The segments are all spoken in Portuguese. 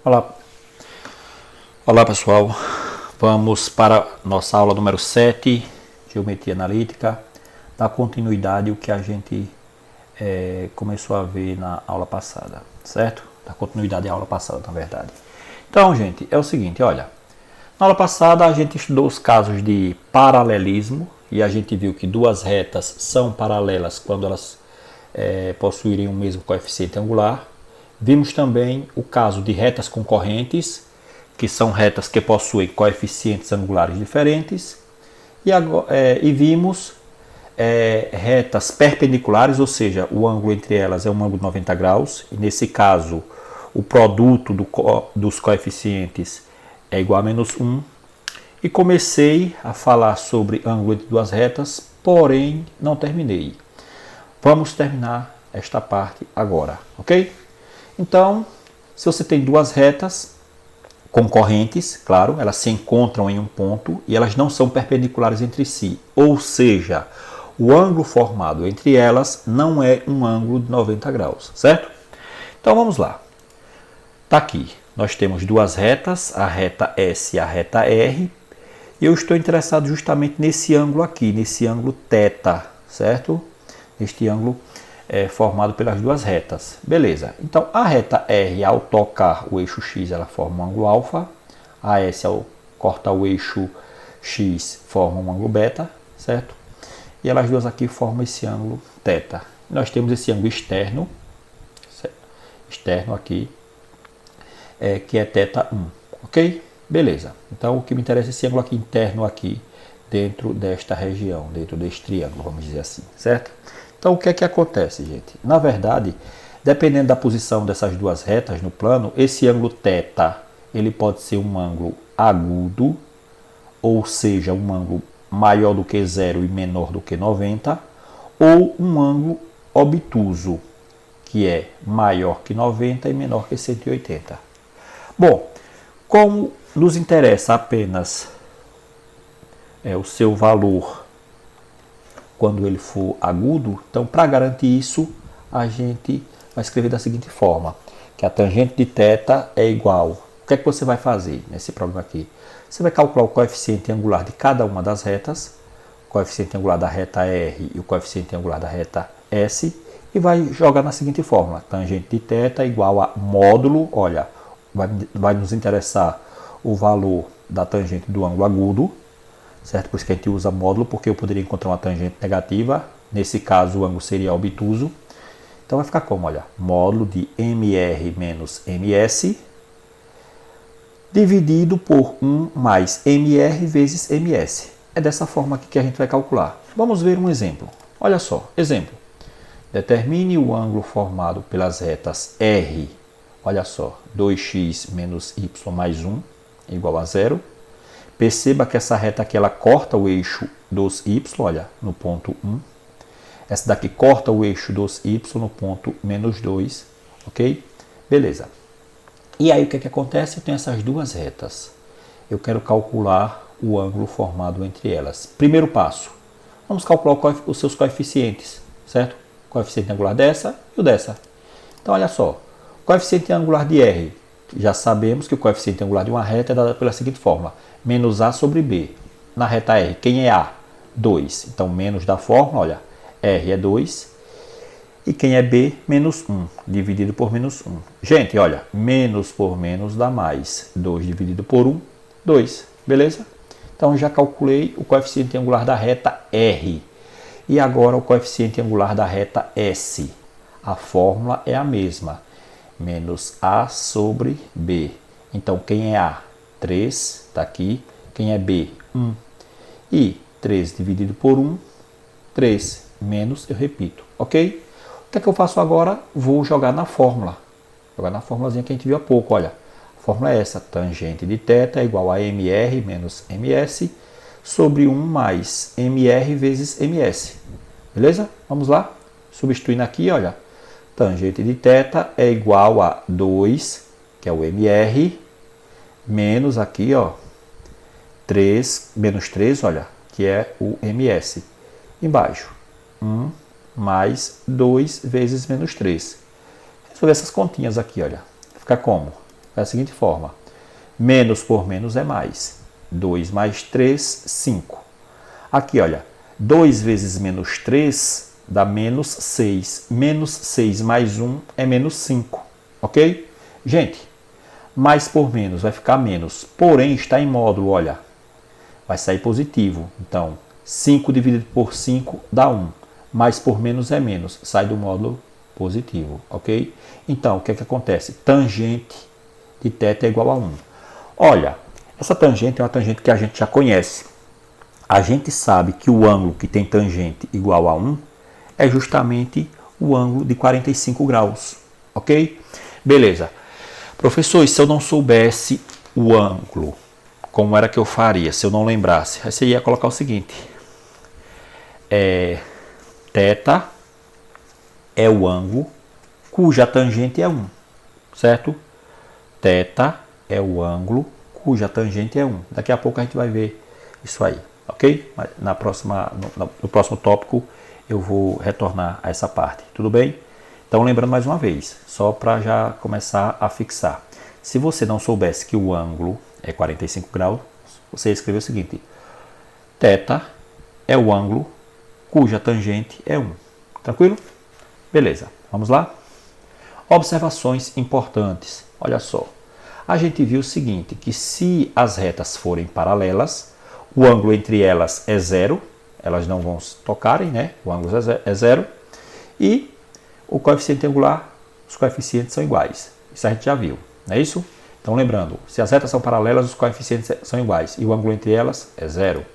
Olá, olá pessoal, vamos para nossa aula número 7, Geometria Analítica, dar continuidade ao que a gente começou a ver na aula passada, certo? Dar continuidade à aula passada, na verdade. Então, gente, é o seguinte, olha, na aula passada a gente estudou os casos de paralelismo e a gente viu que duas retas são paralelas quando elas possuírem o mesmo coeficiente angular. Vimos também o caso de retas concorrentes, que são retas que possuem coeficientes angulares diferentes. E vimos retas perpendiculares, ou seja, o ângulo entre elas é um ângulo de 90 graus. E nesse caso, o produto dos coeficientes é igual a menos 1. E comecei a falar sobre ângulo entre duas retas, porém não terminei. Vamos terminar esta parte agora, ok? Então, se você tem duas retas concorrentes, claro, elas se encontram em um ponto e elas não são perpendiculares entre si, ou seja, o ângulo formado entre elas não é um ângulo de 90 graus, certo? Então vamos lá. Está aqui, nós temos duas retas, a reta S e a reta R, e eu estou interessado justamente nesse ângulo aqui, nesse ângulo θ, certo? Este ângulo formado pelas duas retas. Beleza. Então, a reta R, ao tocar o eixo X, ela forma um ângulo alfa. A S, ao cortar o eixo X, forma um ângulo beta, certo? E elas duas aqui formam esse ângulo θ. Nós temos esse ângulo externo, certo? Externo aqui, que é θ1, ok? Beleza. Então, o que me interessa é esse ângulo aqui interno aqui, dentro desta região, dentro deste triângulo, vamos dizer assim, certo? Então, o que é que acontece, gente? Na verdade, dependendo da posição dessas duas retas no plano, esse ângulo θ, ele pode ser um ângulo agudo, ou seja, um ângulo maior do que 0 e menor do que 90, ou um ângulo obtuso, que é maior que 90 e menor que 180. Bom, como nos interessa apenas o seu valor quando ele for agudo, então para garantir isso, a gente vai escrever da seguinte forma, que a tangente de θ é igual. O que é que você vai fazer nesse problema aqui? Você vai calcular o coeficiente angular de cada uma das retas, o coeficiente angular da reta R e o coeficiente angular da reta S, e vai jogar na seguinte fórmula, tangente de θ é igual a módulo, olha, vai nos interessar o valor da tangente do ângulo agudo, certo? Por isso que a gente usa módulo, porque eu poderia encontrar uma tangente negativa. Nesse caso, o ângulo seria obtuso. Então, vai ficar como? Olha, módulo de MR menos MS dividido por 1 mais MR vezes MS. É dessa forma aqui que a gente vai calcular. Vamos ver um exemplo. Olha só, exemplo. Determine o ângulo formado pelas retas R. Olha só, 2x menos y mais 1 igual a 0. Perceba que essa reta aqui, ela corta o eixo dos y, olha, no ponto 1. Essa daqui corta o eixo dos y no ponto menos 2, ok? Beleza. E aí, o que é que acontece? Eu tenho essas duas retas. Eu quero calcular o ângulo formado entre elas. Primeiro passo, vamos calcular os seus coeficientes, certo? O coeficiente angular dessa e o dessa. Então, olha só, o coeficiente angular de R, já sabemos que o coeficiente angular de uma reta é dado pela seguinte fórmula, menos A sobre B. Na reta R, quem é A? 2. Então, menos da fórmula, olha, R é 2. E quem é B? Menos 1, dividido por menos 1. Gente, olha, menos por menos dá mais. 2 dividido por 1, 2. Beleza? Então, já calculei o coeficiente angular da reta R. E agora o coeficiente angular da reta S. A fórmula é a mesma. Menos A sobre B. Então, quem é A? 3, está aqui. Quem é B? 1. E 3 dividido por 1, 3 menos, eu repito, ok? O que é que eu faço agora? Vou jogar na fórmula. Jogar na formulazinha que a gente viu há pouco, olha. A fórmula é essa, tangente de θ é igual a MR menos MS sobre 1 mais MR vezes MS. Beleza? Vamos lá? Substituindo aqui, olha. Tangente de θ é igual a 2, que é o MR, menos aqui, ó, 3, menos 3, olha, que é o MS. Embaixo, 1 mais 2 vezes menos 3. Resolver essas continhas aqui, olha. Fica como? da seguinte forma. Menos por menos é mais. 2 mais 3, 5. Aqui, olha, 2 vezes menos 3 dá menos 6. Menos 6 mais 1 é menos 5. Ok? Gente, mais por menos vai ficar menos. Porém, está em módulo, olha. Vai sair positivo. Então, 5 dividido por 5 dá 1. Mais por menos é menos. Sai do módulo positivo. Ok? Então, o que é que acontece? Tangente de θ é igual a 1. Olha, essa tangente é uma tangente que a gente já conhece. A gente sabe que o ângulo que tem tangente igual a 1 é justamente o ângulo de 45 graus. Ok? Beleza. Professor, e se eu não soubesse o ângulo, como era que eu faria? Se eu não lembrasse, aí você ia colocar o seguinte. Θ é o ângulo cuja tangente é 1. Certo? Θ é o ângulo cuja tangente é 1. Daqui a pouco a gente vai ver isso aí, ok? No próximo tópico eu vou retornar a essa parte, tudo bem? Então lembrando mais uma vez, só para já começar a fixar. Se você não soubesse que o ângulo é 45 graus, você escreveu o seguinte. Θ é o ângulo cuja tangente é 1. Tranquilo? Beleza, vamos lá? Observações importantes. Olha só. A gente viu o seguinte, que se as retas forem paralelas, o ângulo entre elas é zero, elas não vão se tocarem, né? O ângulo é zero. E o coeficiente angular, os coeficientes são iguais. Isso a gente já viu, não é isso? Então lembrando, se as retas são paralelas, os coeficientes são iguais e o ângulo entre elas é zero.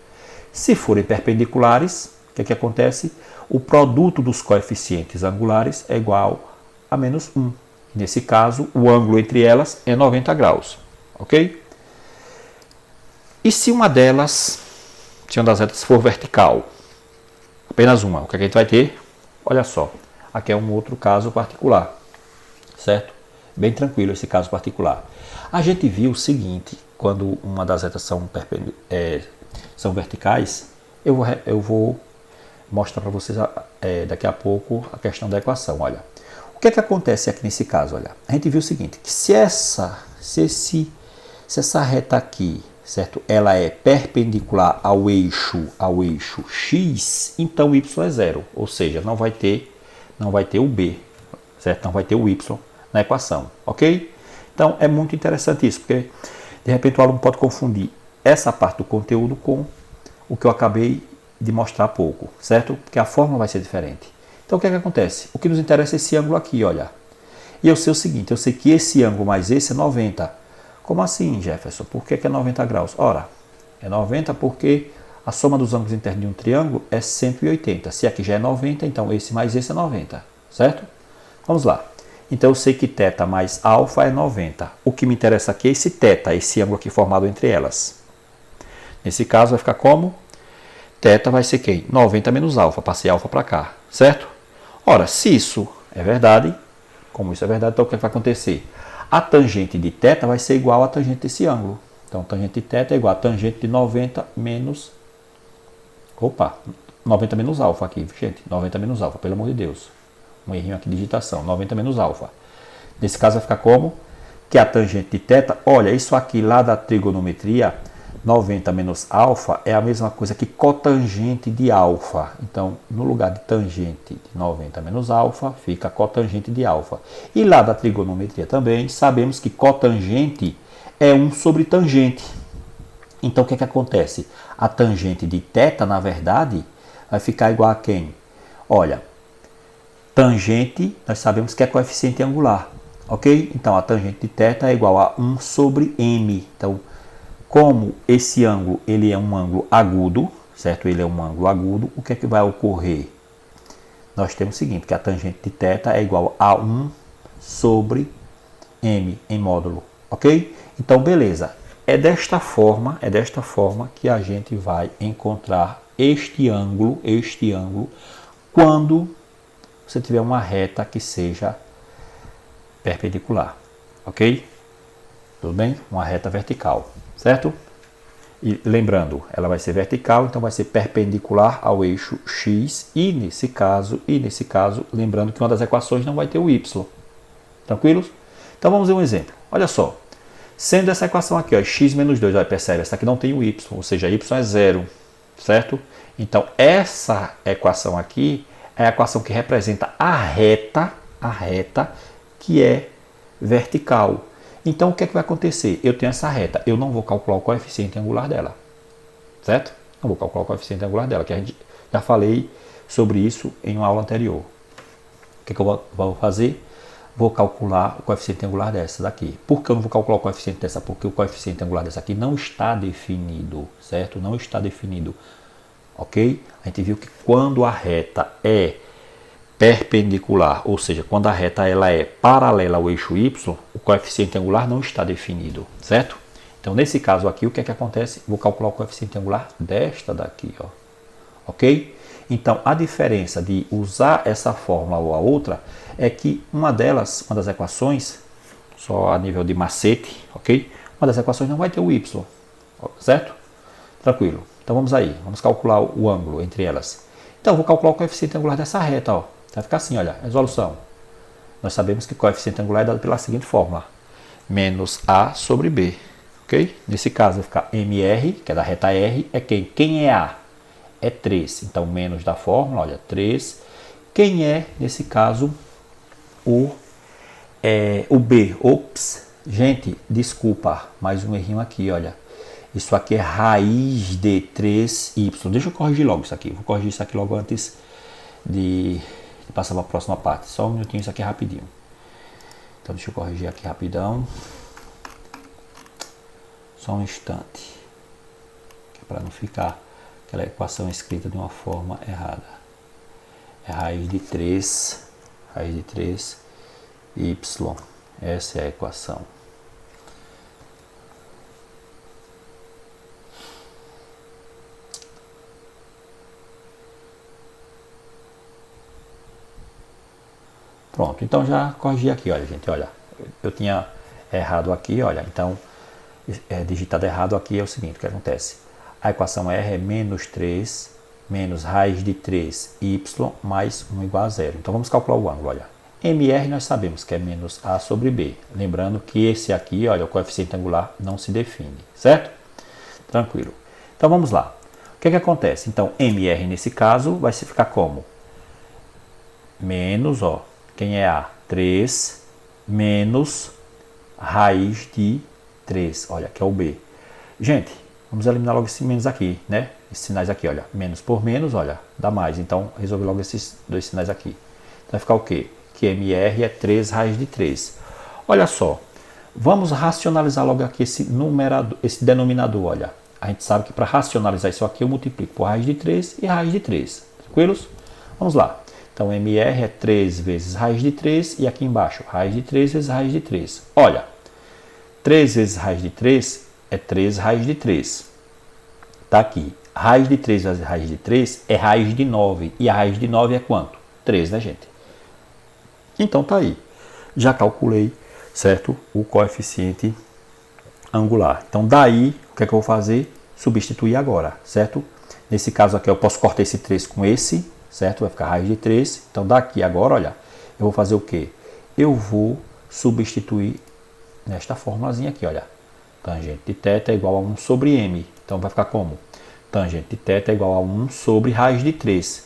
Se forem perpendiculares, o que é que acontece? O produto dos coeficientes angulares é igual a menos 1. Nesse caso, o ângulo entre elas é 90 graus, ok? E se uma das retas for vertical, apenas uma, o que a gente vai ter? Olha só, aqui é um outro caso particular, certo? Bem tranquilo esse caso particular. A gente viu o seguinte, quando uma das retas são verticais, eu vou mostrar para vocês daqui a pouco a questão da equação, olha. O que é que acontece aqui nesse caso? Olha, a gente viu o seguinte, que se essa reta aqui, certo, ela é perpendicular ao eixo x, então y é zero, ou seja, não vai ter o b, certo? Não vai ter o y na equação, ok? Então é muito interessante isso, porque de repente o aluno pode confundir essa parte do conteúdo com o que eu acabei de mostrar há pouco, certo? Porque a fórmula vai ser diferente. Então o que é que acontece? O que nos interessa é esse ângulo aqui, olha. E eu sei o seguinte, eu sei que esse ângulo mais esse é 90. Como assim, Jefferson? Por que é 90 graus? Ora, é 90 porque a soma dos ângulos internos de um triângulo é 180. Se aqui já é 90, então esse mais esse é 90, certo? Vamos lá. Então eu sei que θ mais alfa é 90. O que me interessa aqui é esse θ, esse ângulo aqui formado entre elas. Nesse caso vai ficar como? Θ vai ser quem? 90 menos alfa, passei alfa para cá, certo? Ora, se isso é verdade, como isso é verdade, então o que vai acontecer? A tangente de θ vai ser igual à tangente desse ângulo. Então, tangente de θ é igual a tangente de 90 menos... 90 menos alfa aqui, gente. 90 menos alfa, pelo amor de Deus. Um errinho aqui de digitação. 90 menos alfa. Nesse caso vai ficar como? Que a tangente de θ, olha, isso aqui lá da trigonometria... 90 menos alfa é a mesma coisa que cotangente de alfa. Então, no lugar de tangente de 90 menos alfa, fica cotangente de alfa. E lá da trigonometria também, sabemos que cotangente é 1 sobre tangente. Então, o que é que acontece? A tangente de θ, na verdade, vai ficar igual a quem? Olha, tangente, nós sabemos que é coeficiente angular, ok? Então, a tangente de θ é igual a 1 sobre m. Então, como esse ângulo ele é um ângulo agudo, certo? Ele é um ângulo agudo, o que é que vai ocorrer? Nós temos o seguinte, que a tangente de θ é igual a 1 sobre m em módulo, ok? Então, beleza. É desta forma que a gente vai encontrar este ângulo, quando você tiver uma reta que seja perpendicular, ok? Tudo bem? Uma reta vertical. Certo? E lembrando, ela vai ser vertical, então vai ser perpendicular ao eixo x e nesse caso, lembrando que uma das equações não vai ter o y. Tranquilos? Então vamos ver um exemplo. Olha só, Sendo essa equação aqui, ó, x menos 2, olha, percebe, essa aqui não tem o y, ou seja, y é zero, certo? Então, essa equação aqui é a equação que representa a reta que é vertical. Então, o que é que vai acontecer? Eu tenho essa reta, eu não vou calcular o coeficiente angular dela, certo? Não vou calcular o coeficiente angular dela, que a gente já falei sobre isso em uma aula anterior. O que é que eu vou fazer? Vou calcular o coeficiente angular dessa daqui. Por que eu não vou calcular o coeficiente dessa? Porque o coeficiente angular dessa aqui não está definido, certo? Não está definido, ok? A gente viu que quando a reta é perpendicular, ou seja, quando a reta ela é paralela ao eixo y, o coeficiente angular não está definido, certo? Então, nesse caso aqui, o que é que acontece? Vou calcular o coeficiente angular desta daqui, ó, ok? Então, a diferença de usar essa fórmula ou a outra é que uma das equações, só a nível de macete, ok? Uma das equações não vai ter o y, certo? Tranquilo. Então, vamos aí. Vamos calcular o ângulo entre elas. Então, eu vou calcular o coeficiente angular dessa reta, ó. Vai ficar assim, olha, resolução. Nós sabemos que o coeficiente angular é dado pela seguinte fórmula. Menos A sobre B, ok? Nesse caso, vai ficar MR, que é da reta R, é quem? Quem é A? É 3. Então, menos da fórmula, olha, 3. Quem é, nesse caso, o B? Ops, gente, desculpa, mais um errinho aqui, olha. Isso aqui é raiz de 3y. Deixa eu corrigir logo isso aqui. Vou corrigir isso aqui logo antes de passar para a próxima parte. Só um minutinho, isso aqui é rapidinho. Então, deixa eu corrigir aqui rapidão. Só um instante. Para não ficar aquela equação escrita de uma forma errada. É raiz de 3 y. Essa é a equação. Pronto, então já corrigi aqui, olha, gente, olha. Eu tinha errado aqui, olha, então, digitado errado aqui é o seguinte, o que acontece? A equação R é menos 3 menos raiz de 3y mais 1 igual a zero. Então, vamos calcular o ângulo, olha. MR nós sabemos que é menos A sobre B. Lembrando que esse aqui, olha, o coeficiente angular não se define, certo? Tranquilo. Então, vamos lá. O que é que acontece? Então, MR nesse caso vai ficar como? Menos, ó, quem é A? 3 menos raiz de 3, olha, que é o B. Gente, vamos eliminar logo esse menos aqui, né? Esses sinais aqui, olha, menos por menos, olha, dá mais. Então, resolve logo esses dois sinais aqui. Então, vai ficar o quê? Que MR é 3 raiz de 3. Olha só, vamos racionalizar logo aqui esse numerador, esse denominador, olha. A gente sabe que para racionalizar isso aqui, eu multiplico por raiz de 3 e raiz de 3. Tranquilos? Vamos lá. Então, MR é 3 vezes raiz de 3 e aqui embaixo, raiz de 3 vezes raiz de 3. Olha, 3 vezes raiz de 3 é 3 raiz de 3. Tá aqui. Raiz de 3 vezes raiz de 3 é raiz de 9. E a raiz de 9 é quanto? 3, né, gente? Então, tá aí. Já calculei, certo? O coeficiente angular. Então, daí, o que é que eu vou fazer? Substituir agora, certo? Nesse caso aqui, eu posso cortar esse 3 com esse, certo? Vai ficar raiz de 3. Então, daqui agora, olha, eu vou fazer o quê? Eu vou substituir nesta formulazinha aqui, olha. Tangente de θ é igual a 1 sobre m. Então, vai ficar como? Tangente de θ é igual a 1 sobre raiz de 3.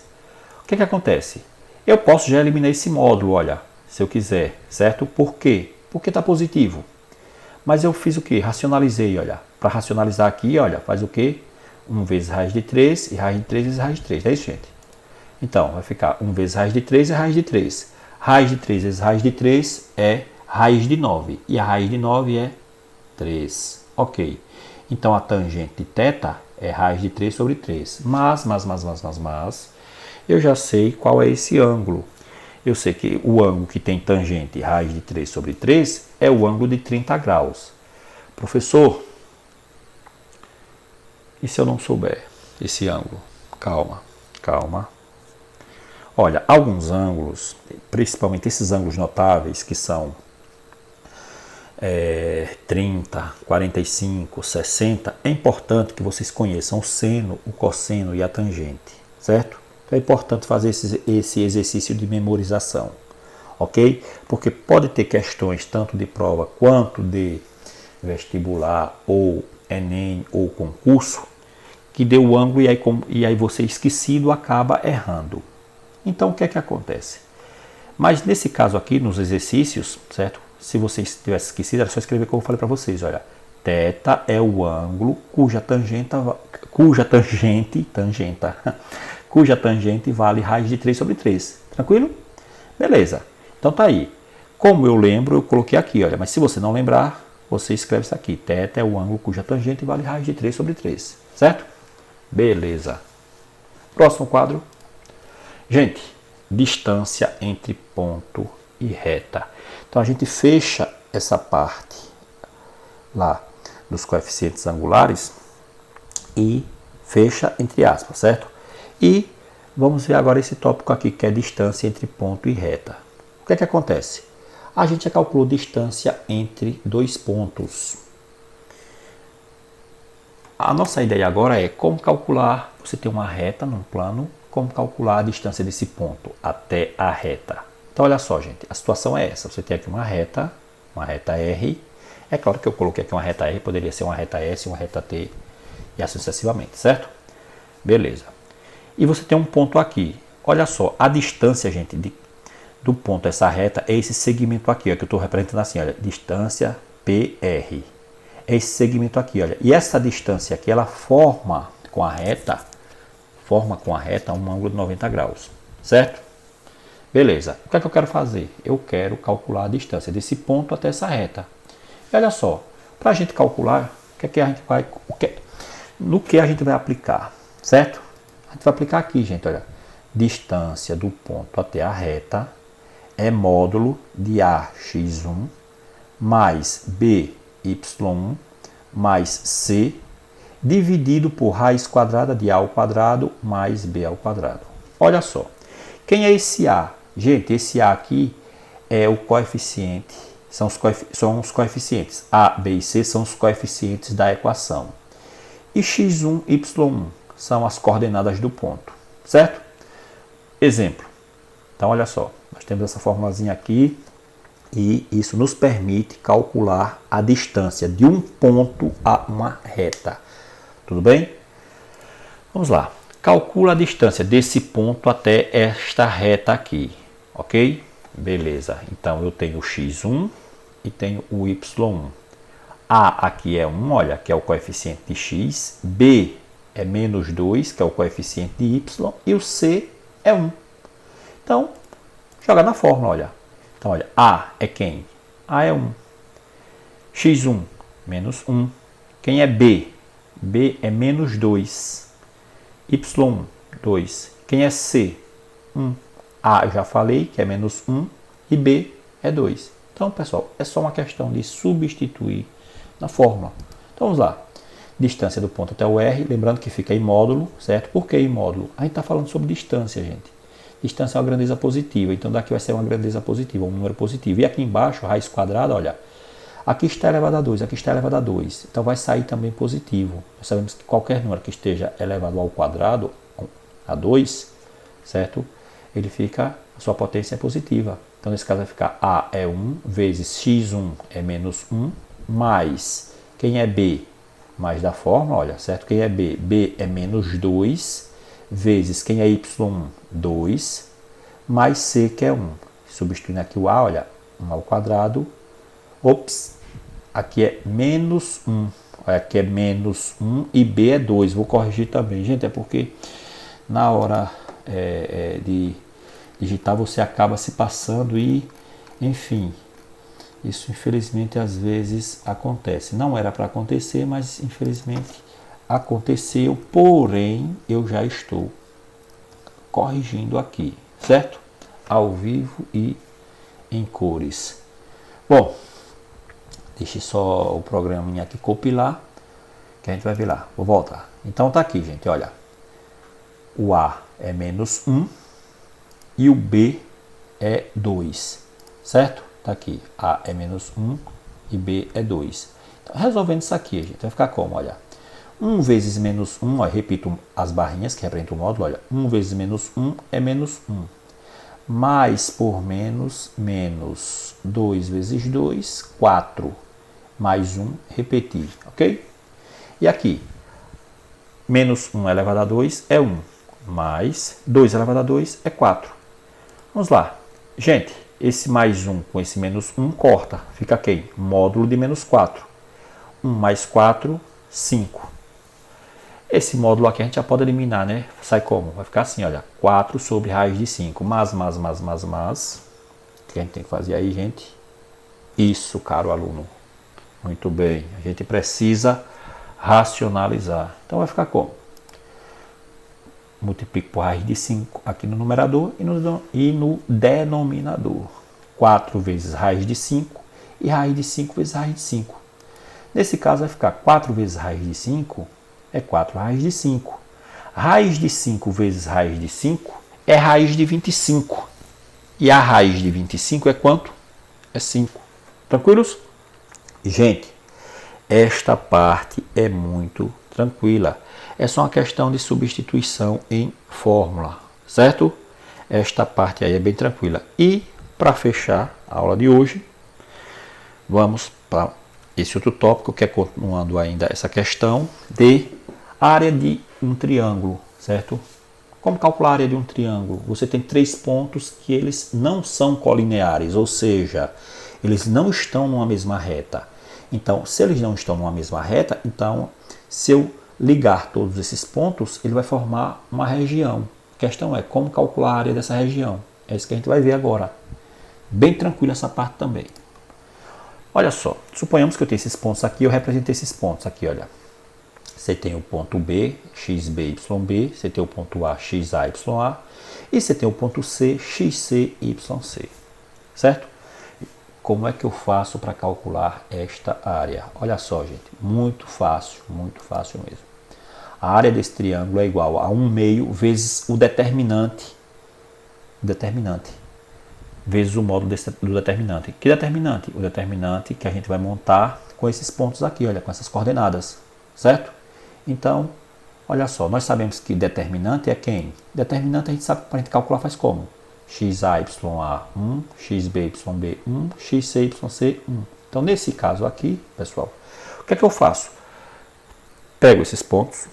O que é que acontece? Eu posso já eliminar esse módulo, olha, se eu quiser, certo? Por quê? Porque está positivo. Mas eu fiz o quê? Racionalizei, olha. Para racionalizar aqui, olha, faz o quê? 1 vezes raiz de 3 e raiz de 3 vezes raiz de 3. É isso, gente? Então, vai ficar 1 vezes raiz de 3 e raiz de 3. Raiz de 3 vezes raiz de 3 é raiz de 9. E a raiz de 9 é 3. Ok. Então, a tangente de θ é raiz de 3 sobre 3. Mas, eu já sei qual é esse ângulo. Eu sei que o ângulo que tem tangente raiz de 3 sobre 3 é o ângulo de 30 graus. Professor, e se eu não souber esse ângulo? Calma, calma. Olha, alguns ângulos, principalmente esses ângulos notáveis, que são 30, 45, 60, é importante que vocês conheçam o seno, o cosseno e a tangente, certo? Então é importante fazer esse exercício de memorização, ok? Porque pode ter questões tanto de prova quanto de vestibular ou Enem ou concurso, que deu o ângulo e aí você esquecido acaba errando. Então o que é que acontece? Mas nesse caso aqui, nos exercícios, certo? Se você tivesse esquecido, era só escrever como eu falei para vocês, olha. Θ é o ângulo cuja tangente vale raiz de 3 sobre 3. Tranquilo? Beleza. Então tá aí. Como eu lembro, eu coloquei aqui, olha. Mas se você não lembrar, você escreve isso aqui. Θ é o ângulo cuja tangente vale raiz de 3 sobre 3. Certo? Beleza. Próximo quadro. Gente, distância entre ponto e reta. Então a gente fecha essa parte lá dos coeficientes angulares e fecha entre aspas, certo? E vamos ver agora esse tópico aqui, que é distância entre ponto e reta. O que é que acontece? A gente já calculou distância entre dois pontos. A nossa ideia agora é como calcular, você tem uma reta num plano, como calcular a distância desse ponto até a reta. Então olha só, gente, a situação é essa. Você tem aqui uma reta R. É claro que eu coloquei aqui uma reta R, poderia ser uma reta S, uma reta T e assim sucessivamente, certo? Beleza. E você tem um ponto aqui. Olha só, a distância, gente, do ponto a essa reta é esse segmento aqui, ó, que eu estou representando assim, olha, distância PR. É esse segmento aqui, olha. E essa distância aqui, ela forma com a reta um ângulo de 90 graus, certo? Beleza. O que é que eu quero fazer? Eu quero calcular a distância desse ponto até essa reta. E olha só, para a gente calcular, no que a gente vai aplicar, certo? A gente vai aplicar aqui, gente, olha. Distância do ponto até a reta é módulo de AX1 mais BY1 mais C dividido por raiz quadrada de A ao quadrado mais B ao quadrado. Olha só, quem é esse A? Gente, esse A aqui é o coeficiente, são os coeficientes. A, B e C são os coeficientes da equação. E x1, y1 são as coordenadas do ponto, certo? Exemplo. Então, olha só, nós temos essa formulazinha aqui e isso nos permite calcular a distância de um ponto a uma reta. Tudo bem? Vamos lá. Calcula a distância desse ponto até esta reta aqui, ok? Beleza. Então, eu tenho o x1 e tenho o y1. A aqui é 1, olha, que é o coeficiente de x. B é menos 2, que é o coeficiente de y. E o C é 1. Então, joga na fórmula, olha. Então, olha, A é quem? A é 1. x1, menos 1. Quem é B? B é menos 2. Y1, 2. Quem é C? 1. A eu já falei que é menos 1 e B é 2. Então, pessoal, é só uma questão de substituir na fórmula. Então, vamos lá. Distância do ponto até o R, lembrando que fica em módulo, certo? Por que em módulo? A gente está falando sobre distância, gente. Distância é uma grandeza positiva, então daqui vai ser uma grandeza positiva, um número positivo. E aqui embaixo, raiz quadrada, olha, aqui está elevado a 2, aqui está elevado a 2. Então vai sair também positivo. Nós sabemos que qualquer número que esteja elevado ao quadrado, a 2, certo? Ele fica, a sua potência é positiva. Então nesse caso vai ficar A é 1 vezes x1 é menos 1, mais, quem é B? Mais da fórmula, olha, certo? Quem é B? B é menos 2, vezes, quem é y1? 2, mais C, que é 1. Substituindo aqui o A, olha, 1 ao quadrado. Ops, aqui é menos 1. Olha, aqui é menos 1 e B é 2. Vou corrigir também. Gente, é porque na hora de digitar você acaba se passando e, enfim, isso infelizmente às vezes acontece. Não era para acontecer, mas infelizmente aconteceu, porém eu já estou corrigindo aqui, certo? Ao vivo e em cores. Bom, deixe só o programinha aqui compilar, que a gente vai ver lá. Vou voltar. Então tá aqui, gente, olha. O A é menos 1 e o B é 2, certo? Tá aqui, A é menos 1 e B é 2. Então, resolvendo isso aqui, gente, vai ficar como, olha. 1 vezes menos 1, ó, repito as barrinhas que representam o módulo, olha, 1 vezes menos 1 é menos 1. Mais por menos, menos 2 vezes 2, 4. mais 1, repetir, ok? E aqui, menos 1 elevado a 2 é 1, mais 2 elevado a 2 é 4. Vamos lá. Gente, esse mais 1 com esse menos 1 corta. Fica quem? Módulo de menos 4. 1 mais 4, 5. Esse módulo aqui a gente já pode eliminar, né? Sai como? Vai ficar assim, olha. 4 sobre raiz de 5. Mas. O que a gente tem que fazer aí, gente? Isso, caro aluno. Muito bem. A gente precisa racionalizar. Então vai ficar como? Multiplico por raiz de 5 aqui no numerador e no denominador. 4 vezes raiz de 5 e raiz de 5 vezes raiz de 5. Nesse caso vai ficar 4 vezes raiz de 5 é 4 raiz de 5. Raiz de 5 vezes raiz de 5 é raiz de 25. E a raiz de 25 é quanto? É 5. Tranquilos? Gente, esta parte é muito tranquila. É só uma questão de substituição em fórmula, certo? Esta parte aí é bem tranquila. E para fechar a aula de hoje, vamos para esse outro tópico que é continuando ainda essa questão de área de um triângulo, certo? Como calcular a área de um triângulo? Você tem 3 pontos que eles não são colineares, ou seja, eles não estão numa mesma reta. Então, se eles não estão numa mesma reta, então, se eu ligar todos esses pontos, ele vai formar uma região. A questão é como calcular a área dessa região. É isso que a gente vai ver agora. Bem tranquilo essa parte também. Olha só, suponhamos que eu tenho esses pontos aqui, eu representei esses pontos aqui, olha. Você tem o ponto B, XB, YB, você tem o ponto A, XA, YA, e você tem o ponto C, XC, YC, certo? Como é que eu faço para calcular esta área? Olha só, gente, muito fácil mesmo. A área desse triângulo é igual a 1 meio vezes o determinante, vezes o módulo do determinante. Que determinante? O determinante que a gente vai montar com esses pontos aqui, olha, com essas coordenadas, certo? Então, olha só, nós sabemos que determinante é quem? Determinante a gente sabe que para a gente calcular faz como? XA, YA, 1, XB, YB, 1, XC, YC, 1. Então, nesse caso aqui, pessoal, o que é que eu faço? Pego esses pontos,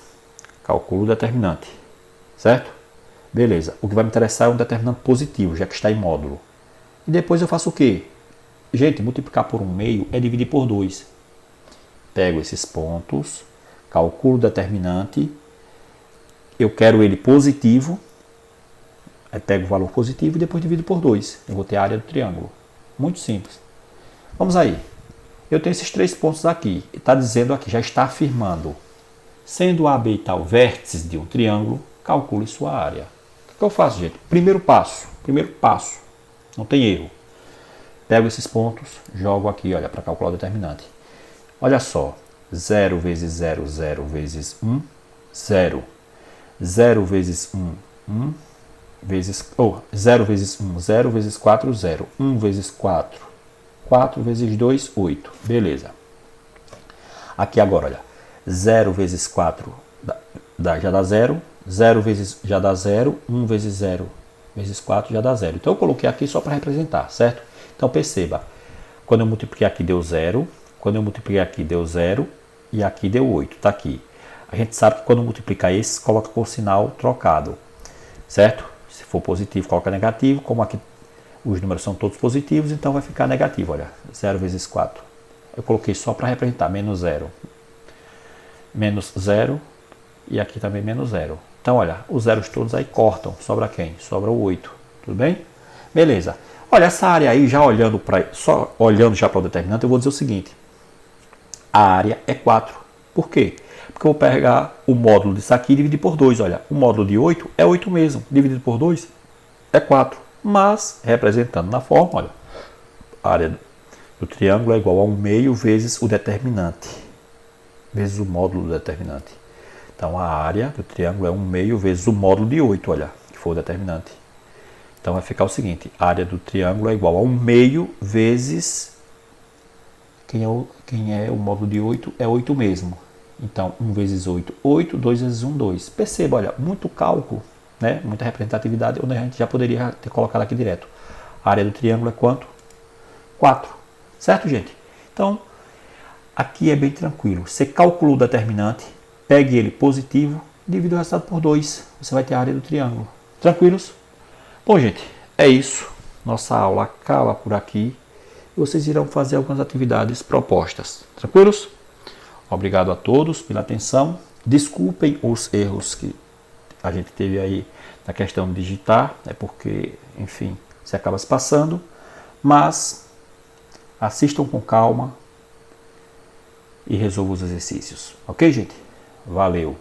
calculo o determinante, certo? Beleza, o que vai me interessar é um determinante positivo, já que está em módulo. E depois eu faço o quê? Gente, multiplicar por 1 meio é dividir por 2. Pego esses pontos, calculo o determinante, eu quero ele positivo, aí pego o valor positivo e depois divido por 2. Eu vou ter a área do triângulo. Muito simples. Vamos aí. Eu tenho esses 3 pontos aqui. Está dizendo aqui, já está afirmando. Sendo A, B e tal vértices de um triângulo, calcule sua área. O que eu faço, gente? Primeiro passo. Não tem erro. Pego esses pontos, jogo aqui, olha, para calcular o determinante. Olha só. 0 vezes 0, 0 vezes 1, 0. 0 vezes 1, 1. 0 vezes 1, 0 vezes 4, 0. 1 vezes 4, 4 vezes 2, 8. Beleza. Aqui agora, olha. 0 vezes 4 já dá 0. 0 vezes já dá 0. 1 vezes 0 vezes 4 já dá 0. Então eu coloquei aqui só para representar, certo? Então perceba. Quando eu multipliquei aqui deu 0. Quando eu multipliquei aqui deu 0. E aqui deu 8. Está aqui. A gente sabe que quando multiplicar esses, coloca com o sinal trocado, certo? Se for positivo, coloca negativo. Como aqui os números são todos positivos, então vai ficar negativo. Olha, 0 vezes 4. Eu coloquei só para representar, menos 0. Menos 0. E aqui também menos 0. Então, olha, os zeros todos aí cortam. Sobra quem? Sobra o 8. Tudo bem? Beleza. Olha, essa área aí, só olhando já para o determinante, eu vou dizer o seguinte. A área é 4. Por quê? Porque eu vou pegar o módulo disso aqui e dividir por 2. Olha, o módulo de 8 é 8 mesmo. Dividido por 2 é 4. Mas, representando na forma, olha, a área do triângulo é igual a 1 meio vezes o determinante. Vezes o módulo do determinante. Então, a área do triângulo é 1 meio vezes o módulo de 8, olha, que foi o determinante. Então, vai ficar o seguinte. A área do triângulo é igual a 1 meio vezes... Quem é o módulo de 8 é 8 mesmo. Então, 1 vezes 8, 8. 2 vezes 1, 2. Perceba, olha, muito cálculo, né? Muita representatividade, onde a gente já poderia ter colocado aqui direto. A área do triângulo é quanto? 4. Certo, gente? Então, Aqui é bem tranquilo. Você calculou o determinante, pegue ele positivo, divide o resultado por 2. Você vai ter a área do triângulo. Tranquilos? Bom, gente, é isso. Nossa aula acaba por aqui. Vocês irão fazer algumas atividades propostas. Tranquilos? Obrigado a todos pela atenção. Desculpem os erros que a gente teve aí na questão de digitar, é porque, enfim, você acaba se passando, mas assistam com calma e resolvam os exercícios. Ok, gente? Valeu!